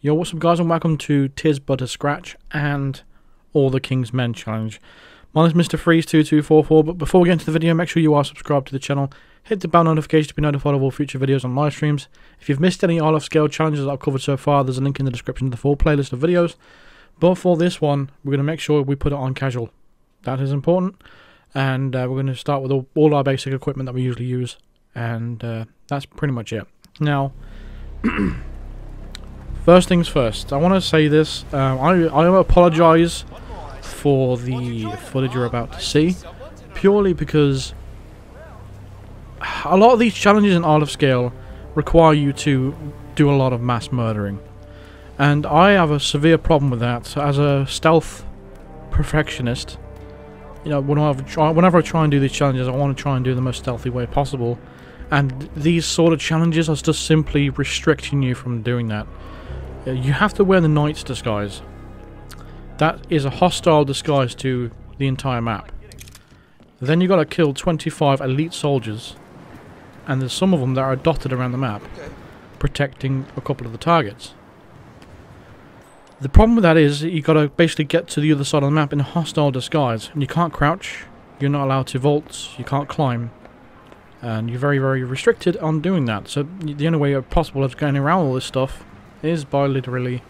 Yo, what's up guys, and welcome to Tis But a Scratch and All the King's Men Challenge. My name is Mr. Freeze2244, but before we get into the video, make sure you are subscribed to the channel. Hit the bell notification to be notified of all future videos and live streams. If you've missed any Isle of Sgail challenges that I've covered so far, there's a link in the description to the full playlist of videos. But for this one, we're going to make sure we put it on casual. That is important. And we're going to start with all our basic equipment that we usually use. And that's pretty much it. Now, first things first, I want to say this. I apologise for the footage you're about to see, purely because a lot of these challenges in Isle of Sgail require you to do a lot of mass murdering. And I have a severe problem with that. As a stealth perfectionist, you know, whenever I try and do these challenges, I want to try and do the most stealthy way possible. And these sort of challenges are just simply restricting you from doing that. You have to wear the knight's disguise. That is a hostile disguise to the entire map. Then you got to kill 25 elite soldiers, and there's some of them that are dotted around the map, protecting a couple of the targets. The problem with that is you got to basically get to the other side of the map in a hostile disguise, and you can't crouch, you're not allowed to vault, you can't climb. And you're very, very restricted on doing that. So the only way possible of getting around all this stuff is by literally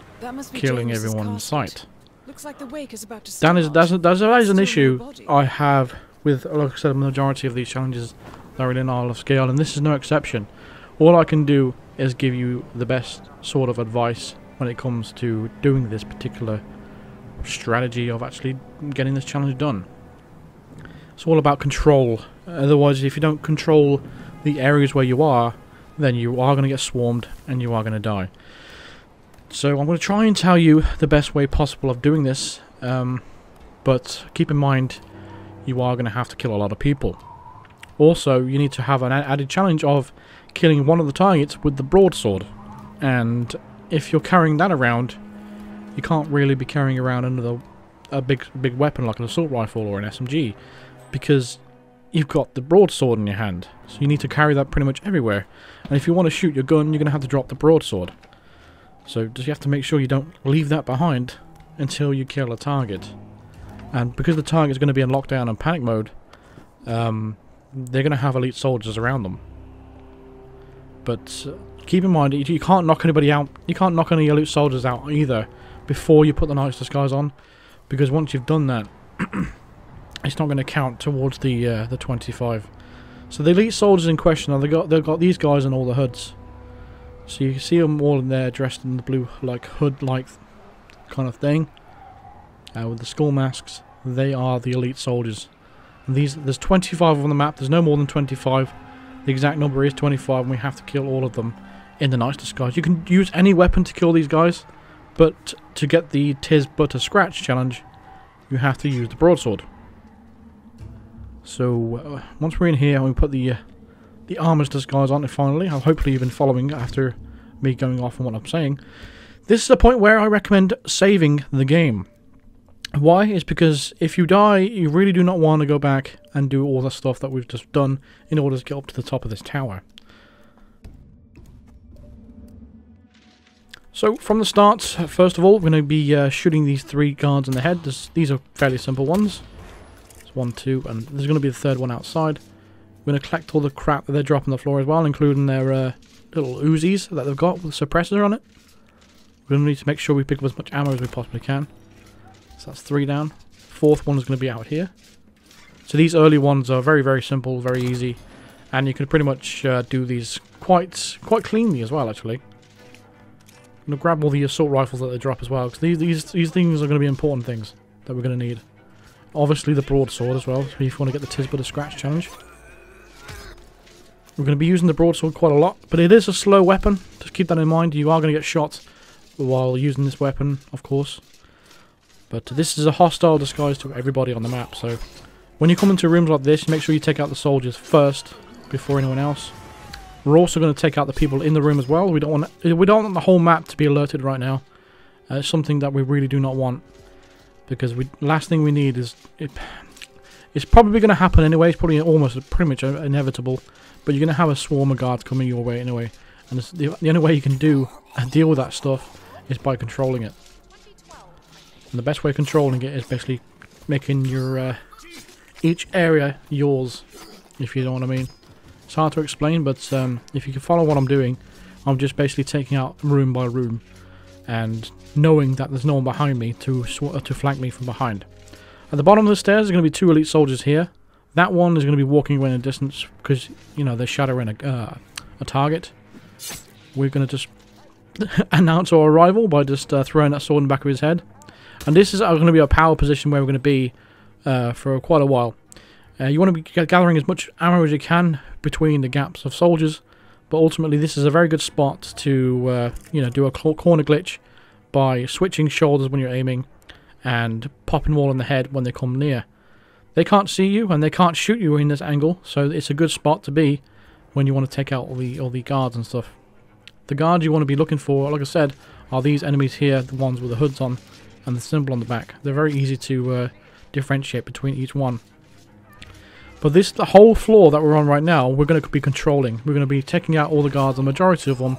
killing everyone in sight. Looks like the wake is about to start. That is an issue I have with, like I said, the majority of these challenges that are in Isle of Sgail, and this is no exception. All I can do is give you the best sort of advice when it comes to doing this particular strategy of actually getting this challenge done. It's all about control. Otherwise, if you don't control the areas where you are, then you are going to get swarmed and you are going to die. So I'm going to try and tell you the best way possible of doing this, but keep in mind you are going to have to kill a lot of people. Also, you need to have an added challenge of killing one of the targets with the broadsword, and if you're carrying that around, you can't really be carrying around a big weapon like an assault rifle or an SMG, because you've got the broadsword in your hand, so you need to carry that pretty much everywhere. And if you want to shoot your gun, you're going to have to drop the broadsword. So just you have to make sure you don't leave that behind until you kill a target. And because the target is going to be in lockdown and panic mode, they're going to have elite soldiers around them. But keep in mind, you can't knock anybody out. You can't knock any elite soldiers out either before you put the knight's disguise on, because once you've done that, it's not going to count towards the 25. So the elite soldiers in question, they've got these guys in all the hoods. So you can see them all in there dressed in the blue like hood-like kind of thing, with the skull masks. They are the elite soldiers. And there's 25 on the map. There's no more than 25. The exact number is 25, and we have to kill all of them in the knight's disguise. You can use any weapon to kill these guys, but to get the Tis But a Scratch challenge, you have to use the broadsword. So once we're in here and we put the armor's disguise on it finally, hopefully you've been following after me going off on what I'm saying. This is a point where I recommend saving the game. Why? It's because if you die, you really do not want to go back and do all the stuff that we've just done in order to get up to the top of this tower. So from the start, first of all, we're going to be shooting these 3 guards in the head. These are fairly simple ones. 1, 2, and there's going to be the 3rd one outside. We're going to collect all the crap that they're dropping on the floor as well, including their little Uzis that they've got with a suppressor on it. We're going to need to make sure we pick up as much ammo as we possibly can. So that's 3 down. 4th one is going to be out here. So these early ones are very, very simple, very easy, and you can pretty much do these quite cleanly as well, actually. I'm going to grab all the assault rifles that they drop as well, because these things are going to be important things that we're going to need. Obviously the broadsword as well, if you want to get the Tis But a Scratch challenge. We're going to be using the broadsword quite a lot, but it is a slow weapon. Just keep that in mind. You are going to get shot while using this weapon, of course. But this is a hostile disguise to everybody on the map, so when you come into rooms like this, make sure you take out the soldiers first before anyone else. We're also going to take out the people in the room as well. We don't want the whole map to be alerted right now. It's something that we really do not want, because last thing we need is it's probably going to happen anyway. It's probably pretty much inevitable. But you're going to have a swarm of guards coming your way anyway. And the only way you can deal with that stuff is by controlling it. And the best way of controlling it is basically making your each area yours, if you know what I mean. It's hard to explain, but if you can follow what I'm doing, I'm just basically taking out room by room and knowing that there's no one behind me to flank me from behind. At the bottom of the stairs, there's going to be 2 elite soldiers here. That one is going to be walking away in a distance because, you know, they're shadowing a target. We're going to just announce our arrival by just throwing that sword in the back of his head. And this is going to be a power position where we're going to be for quite a while. You want to be gathering as much ammo as you can between the gaps of soldiers, but ultimately this is a very good spot to you know, do a corner glitch by switching shoulders when you're aiming and popping them all in the head when they come near. They can't see you and they can't shoot you in this angle, so it's a good spot to be when you want to take out all the guards and stuff. The guards you want to be looking for, like I said, are these enemies here, the ones with the hoods on and the symbol on the back. They're very easy to differentiate between each one. But the whole floor that we're on right now, we're going to be controlling. We're going to be taking out all the guards, the majority of them,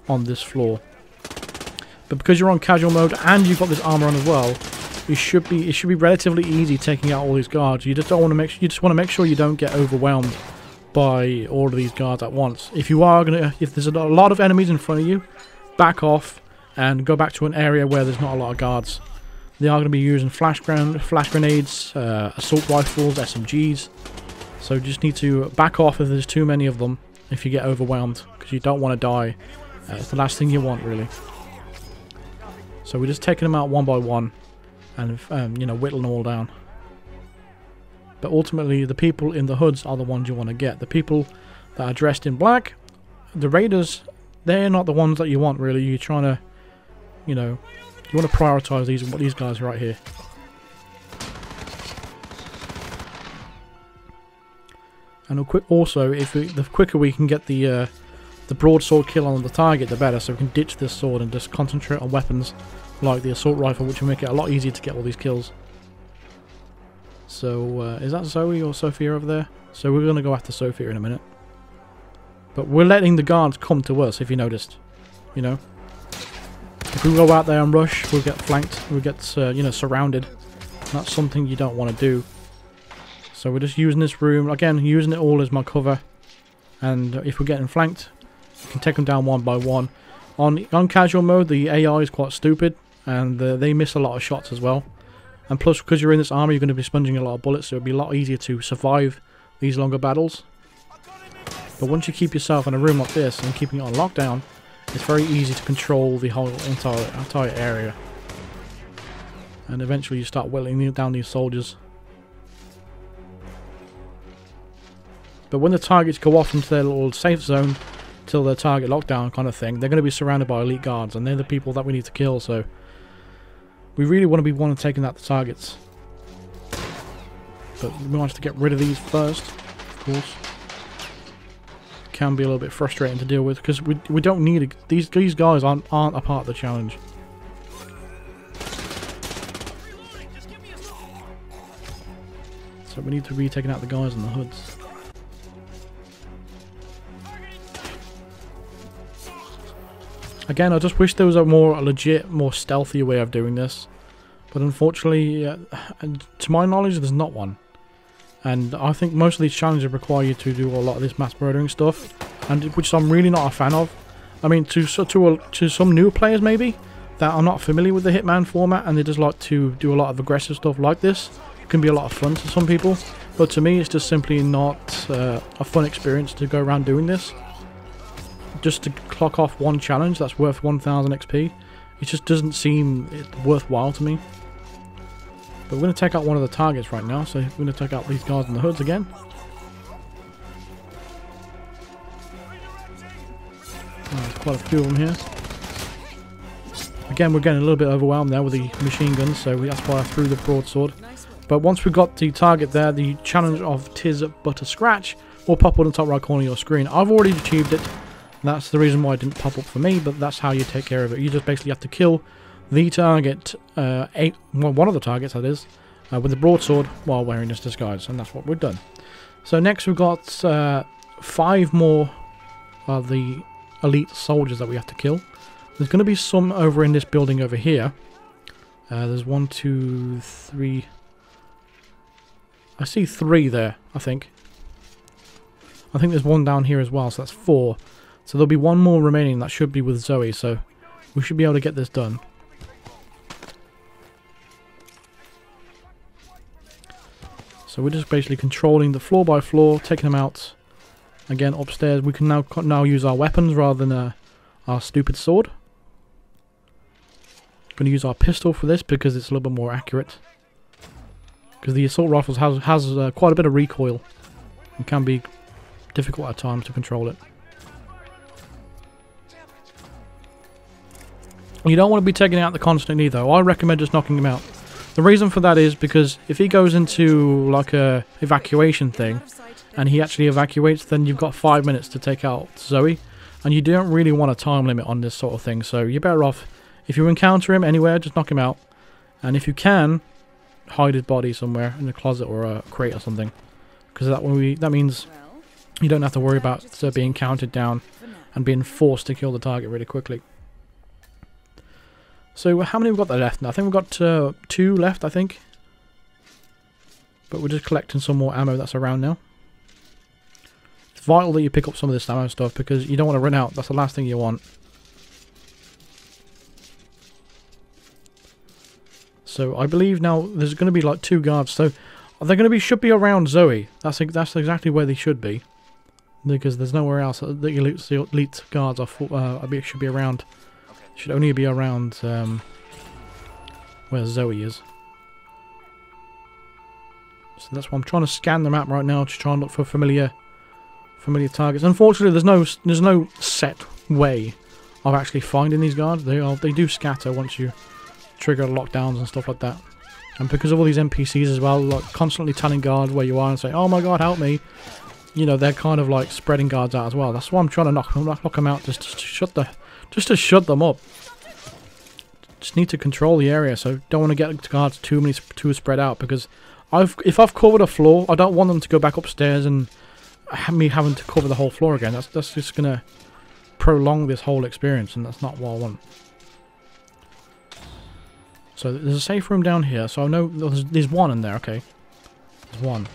on this floor. But because you're on casual mode and you've got this armor on as well, it should be relatively easy taking out all these guards. You just don't want to you just want to make sure you don't get overwhelmed by all of these guards at once. If there's a lot of enemies in front of you, back off and go back to an area where there's not a lot of guards. They are going to be using flash grenades, assault rifles, SMGs. So you just need to back off if there's too many of them, if you get overwhelmed, because you don't want to die. It's the last thing you want, really. So we're just taking them out one by one and you know, whittling them all down. But ultimately, the people in the hoods are the ones you want to get. The people that are dressed in black, the raiders, they're not the ones that you want, really. You're trying to, you know, you want to prioritize these guys right here. And also, the quicker we can get the broadsword kill on the target, the better. So we can ditch this sword and just concentrate on weapons like the assault rifle, which will make it a lot easier to get all these kills. So, is that Zoe or Sophia over there? So we're going to go after Sophia in a minute. But we're letting the guards come to us, if you noticed. You know? If we go out there and rush, we'll get flanked. We'll get, you know, surrounded. That's something you don't want to do. So we're just using this room. Again, using it all as my cover. And if we're getting flanked, we can take them down one by one. On casual mode, the AI is quite stupid. And they miss a lot of shots as well. And plus, because you're in this armor, you're going to be sponging a lot of bullets, so it'll be a lot easier to survive these longer battles. But once you keep yourself in a room like this and keeping it on lockdown, it's very easy to control the whole entire area. And eventually you start whittling down these soldiers. But when the targets go off into their little safe zone, till their target lockdown kind of thing, they're going to be surrounded by elite guards, and they're the people that we need to kill, so we really want to be taking out the targets. But we want to get rid of these first, of course. Can be a little bit frustrating to deal with, because we don't need these guys aren't a part of the challenge. So we need to be taking out the guys in the hoods. Again, I just wish there was a more legit, more stealthy way of doing this. But unfortunately, to my knowledge, there's not one. And I think most of these challenges require you to do a lot of this mass murdering stuff, and which I'm really not a fan of. I mean, to some new players maybe, that are not familiar with the Hitman format, and they just like to do a lot of aggressive stuff like this, it can be a lot of fun to some people. But to me, it's just simply not a fun experience to go around doing this. Just to clock off one challenge that's worth 1000 XP, it just doesn't seem worthwhile to me. But we're going to take out one of the targets right now, so we're going to take out these guys in the hoods again. There's quite a few of them here. Again, we're getting a little bit overwhelmed now with the machine guns, so that's why I threw the broadsword. But once we've got the target there, the challenge of "'Tis but a Scratch" will pop up on the top right corner of your screen. I've already achieved it. That's the reason why it didn't pop up for me, but that's how you take care of it. You just basically have to kill the target, one of the targets that is, with the broadsword while wearing this disguise, and that's what we've done. So next we've got 5 more of the elite soldiers that we have to kill. There's going to be some over in this building over here. There's 1, 2, 3. I see 3 there, I think. I think there's one down here as well, so that's 4. So there'll be one more remaining. That should be with Zoe, so we should be able to get this done. So we're just basically controlling the floor by floor, taking them out. Again, upstairs, we can now use our weapons rather than our stupid sword. Going to use our pistol for this because it's a little bit more accurate. Because the assault rifles has quite a bit of recoil and can be difficult at times to control it. You don't want to be taking out the constantly though. I recommend just knocking him out. The reason for that is because if he goes into like a evacuation thing and he actually evacuates, then you've got 5 minutes to take out Zoe, and you don't really want a time limit on this sort of thing. So you're better off, if you encounter him anywhere, just knock him out, and if you can, hide his body somewhere in a closet or a crate or something, because that means you don't have to worry about being counted down and being forced to kill the target really quickly. So how many have we got there left now? I think we've got 2 left, I think. But we're just collecting some more ammo that's around now. It's vital that you pick up some of this ammo stuff because you don't want to run out. That's the last thing you want. So I believe now there's going to be like 2 guards. So they're going to should be around Zoe. That's exactly where they should be. Because there's nowhere else. The elite guards should be around. Should only be around where Zoe is. So that's why I'm trying to scan the map right now to try and look for familiar targets. Unfortunately, there's no set way of actually finding these guards. They do scatter once you trigger lockdowns and stuff like that. And because of all these NPCs as well, like constantly telling guards where you are and say, "Oh my God, help me!" You know, they're kind of like spreading guards out as well. That's why I'm trying to knock them out just to shut them up. Just need to control the area, so don't want to get guards too spread out, because if I've covered a floor, I don't want them to go back upstairs and me having to cover the whole floor again. That's just gonna prolong this whole experience, and that's not what I want. So there's a safe room down here, so I know there's one in there. Okay, there's one.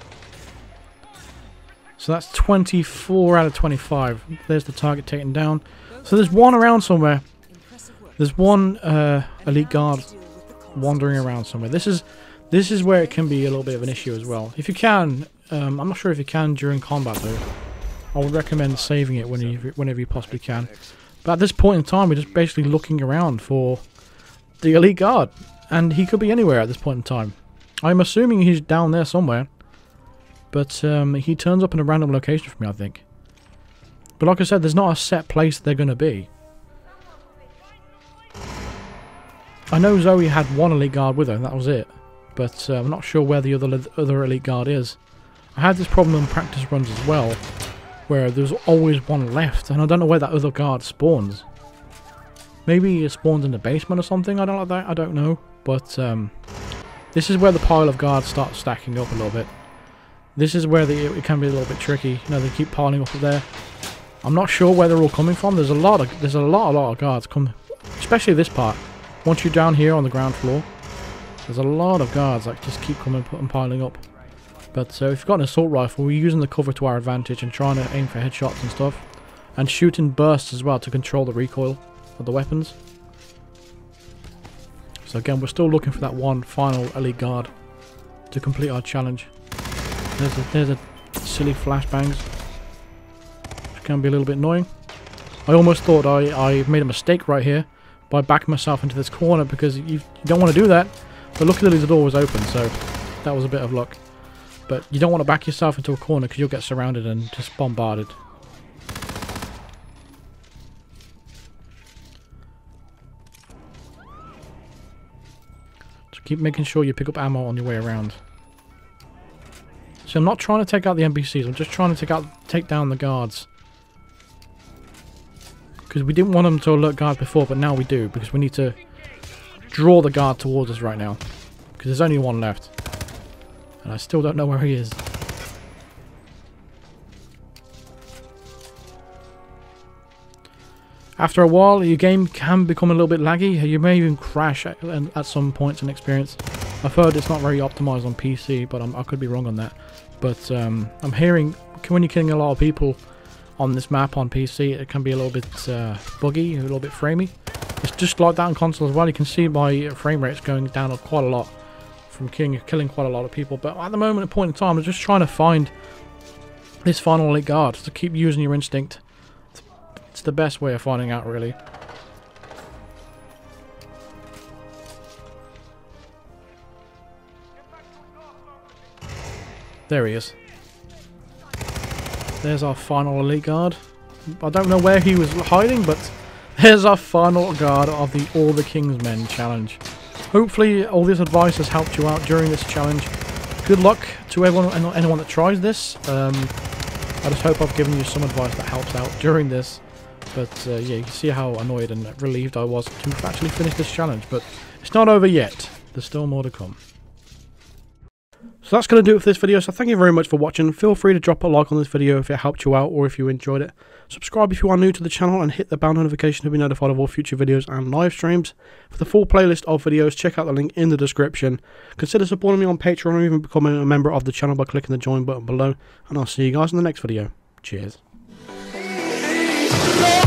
So that's 24 out of 25. There's the target taken down. So there's one around somewhere. There's one elite guard wandering around somewhere. This is where it can be a little bit of an issue as well. If you can, I'm not sure if you can during combat though. I would recommend saving it whenever you possibly can. But at this point in time, we're just basically looking around for the elite guard, and he could be anywhere at this point in time. I'm assuming he's down there somewhere, but he turns up in a random location for me, I think. But like I said, there's not a set place they're going to be. I know Zoe had one elite guard with her, and that was it. But I'm not sure where the other elite guard is. I had this problem in practice runs as well, where there's always one left, and I don't know where that other guard spawns. Maybe it spawns in the basement or something. I don't know. But this is where the pile of guards starts stacking up a little bit. This is where it can be a little bit tricky. You know, they keep piling up there. I'm not sure where they're all coming from. There's a lot of guards come, especially this part. Once you're down here on the ground floor, there's a lot of guards that just keep coming and piling up. But if you've got an assault rifle, we're using the cover to our advantage and trying to aim for headshots and stuff, and shooting bursts as well to control the recoil of the weapons. So again, we're still looking for that one final elite guard to complete our challenge. There's a silly flashbangs, which can be a little bit annoying. I almost thought I made a mistake right here by backing myself into this corner, because you don't want to do that. But luckily the door was open, so that was a bit of luck. But you don't want to back yourself into a corner because you'll get surrounded and just bombarded. So keep making sure you pick up ammo on your way around. So I'm not trying to take out the NPCs, I'm just trying to take down the guards. Because we didn't want them to alert guards before, but now we do, because we need to draw the guard towards us right now. Because there's only one left. And I still don't know where he is. After a while, your game can become a little bit laggy. You may even crash at some points in experience. I've heard it's not very optimized on PC, but I could be wrong on that. But I'm hearing when you're killing a lot of people on this map on PC, it can be a little bit buggy, a little bit framey. It's just like that on console as well. You can see my frame rate's going down quite a lot from killing quite a lot of people. But at the moment, at a point in time, I'm just trying to find this final elite guard. To keep using your instinct. It's the best way of finding out, really. There he is. There's our final elite guard. I don't know where he was hiding, but there's our final guard of the All the King's Men challenge. Hopefully all this advice has helped you out during this challenge. Good luck to everyone and anyone that tries this. I just hope I've given you some advice that helps out during this. But yeah, you can see how annoyed and relieved I was to actually finish this challenge. But it's not over yet. There's still more to come. So that's going to do it for this video. So thank you very much for watching. Feel free to drop a like on this video if it helped you out or if you enjoyed it. Subscribe if you are new to the channel and hit the bell notification to be notified of all future videos and live streams. For the full playlist of videos, check out the link in the description. Consider supporting me on Patreon or even becoming a member of the channel by clicking the join button below. And I'll see you guys in the next video. Cheers. Yeah.